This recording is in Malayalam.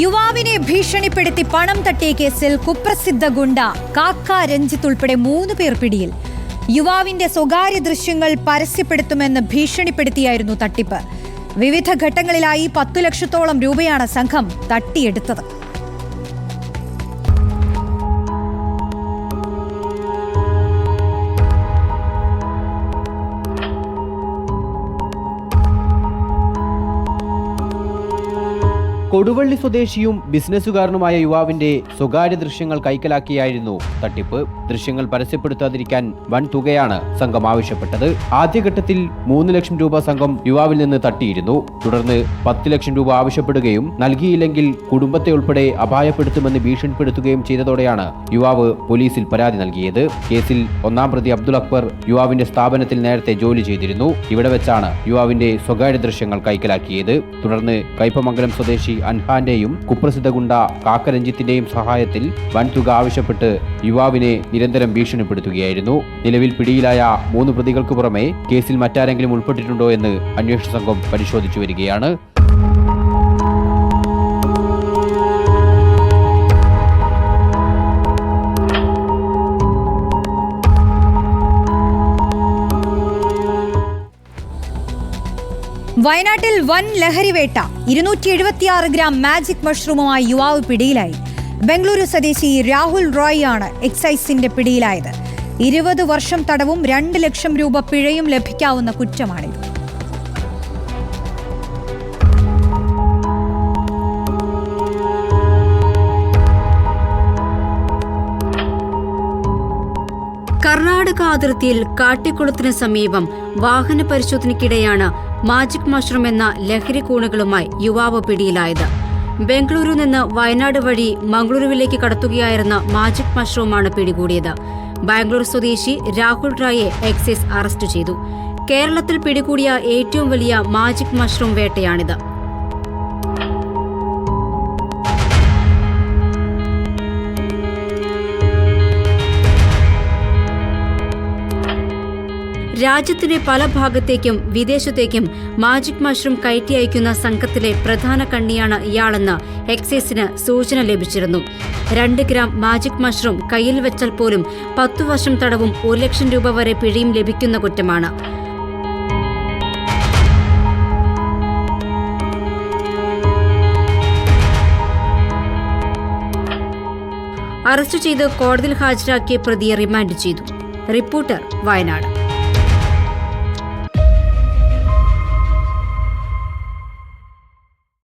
യുവാവിനെ ഭീഷണിപ്പെടുത്തി പണം തട്ടിയ കേസിൽ കുപ്രസിദ്ധ ഗുണ്ട കാക്ക രഞ്ജിത്ത് ഉൾപ്പെടെ 3 പേർ പിടിയിൽ. യുവാവിന്റെ സ്വകാര്യ ദൃശ്യങ്ങൾ പരസ്യപ്പെടുത്തുമെന്ന് ഭീഷണിപ്പെടുത്തിയായിരുന്നു തട്ടിപ്പ്. വിവിധ ഘട്ടങ്ങളിലായി 10 ലക്ഷത്തോളം രൂപയാണ് സംഘം തട്ടിയെടുത്തത്. കൊടുവള്ളി സ്വദേശിയും ബിസിനസ്സുകാരനുമായ യുവാവിന്റെ സ്വകാര്യ ദൃശ്യങ്ങൾ കൈക്കലാക്കിയായിരുന്നു തട്ടിപ്പ്. ദൃശ്യങ്ങൾ പരസ്യപ്പെടുത്താതിരിക്കാൻ വൻ തുകയാണ് സംഘം ആവശ്യപ്പെട്ടത്. ആദ്യഘട്ടത്തിൽ 3 ലക്ഷം രൂപ സംഘം യുവാവിൽ നിന്ന് തട്ടിയിരുന്നു. തുടർന്ന് 10 ലക്ഷം രൂപ ആവശ്യപ്പെടുകയും നൽകിയില്ലെങ്കിൽ കുടുംബത്തെ ഉൾപ്പെടെ അപായപ്പെടുത്തുമെന്ന് ഭീഷണിപ്പെടുത്തുകയും ചെയ്തതോടെയാണ് യുവാവ് പോലീസിൽ പരാതി നൽകിയത്. കേസിൽ 1-ാം പ്രതി അബ്ദുൽ അക്ബർ യുവാവിന്റെ സ്ഥാപനത്തിൽ നേരത്തെ ജോലി ചെയ്തിരുന്നു. ഇവിടെ വെച്ചാണ് യുവാവിന്റെ സ്വകാര്യ ദൃശ്യങ്ങൾ കൈക്കലാക്കിയത്. തുടർന്ന് കയ്പമംഗലം സ്വദേശി അൻഹാന്റെയും കുപ്രസിദ്ധ ഗുണ്ട കാക്ക രഞ്ജിത്തിന്റെയും സഹായത്തിൽ വൻ തുക ആവശ്യപ്പെട്ട് യുവാവിനെ നിരന്തരം ഭീഷണിപ്പെടുത്തുകയായിരുന്നു. നിലവിൽ പിടിയിലായ 3 പ്രതികൾക്ക് പുറമെ കേസിൽ മറ്റാരെങ്കിലും ഉൾപ്പെട്ടിട്ടുണ്ടോ എന്ന് അന്വേഷണ സംഘം പരിശോധിച്ചു വരികയാണ്. വയനാട്ടിൽ വൻ ലഹരിവേട്ട. 276 ഗ്രാം മാജിക് മഷ്റൂമുമായി യുവാവ് പിടിയിലായി. ബംഗളൂരു സ്വദേശി രാഹുൽ റോയ് ആണ് എക്സൈസിന്റെ പിടിയിലായത്. 20 വർഷം തടവും 2 ലക്ഷം രൂപ പിഴയും ലഭിക്കാവുന്ന കുറ്റമാണിത്. കർണാടക അതിർത്തിയിൽ കാട്ടിക്കുളത്തിന് സമീപം വാഹന പരിശോധനയ്ക്കിടെയാണ് മാജിക് മഷ്റൂം എന്ന ലഹരി കൂണുകളുമായി യുവാവ് പിടിയിലായത്. ബംഗളൂരു നിന്ന് വയനാട് വഴി മംഗളൂരുവിലേക്ക് കടത്തുകയായിരുന്ന മാജിക് മഷ്റൂമാണ് പിടികൂടിയത്. ബാംഗ്ലൂർ സ്വദേശി രാഹുൽ റായെ എക്സൈസ് അറസ്റ്റ് ചെയ്തു. കേരളത്തിൽ പിടികൂടിയ ഏറ്റവും വലിയ മാജിക് മഷ്റൂം വേട്ടയാണിത്. രാജ്യത്തിന്റെ പല ഭാഗത്തേക്കും വിദേശത്തേക്കും മാജിക് മഷ്റൂം കയറ്റി അയക്കുന്ന സംഘത്തിലെ പ്രധാന കണ്ണിയാണ് ഇയാളെന്ന് എക്സൈസിന് സൂചന ലഭിച്ചിരുന്നു. 2 ഗ്രാം മാജിക് മഷ്റൂം കയ്യിൽ വെച്ചാൽ പോലും 10 വർഷം തടവും 1 ലക്ഷം രൂപ വരെ പിഴയും ലഭിക്കുന്ന കുറ്റമാണ്. അറസ്റ്റ് ചെയ്ത് കോടതിയിൽ ഹാജരാക്കിയ പ്രതിയെ റിമാൻഡ് ചെയ്തു. റിപ്പോർട്ടർ, വയനാട്.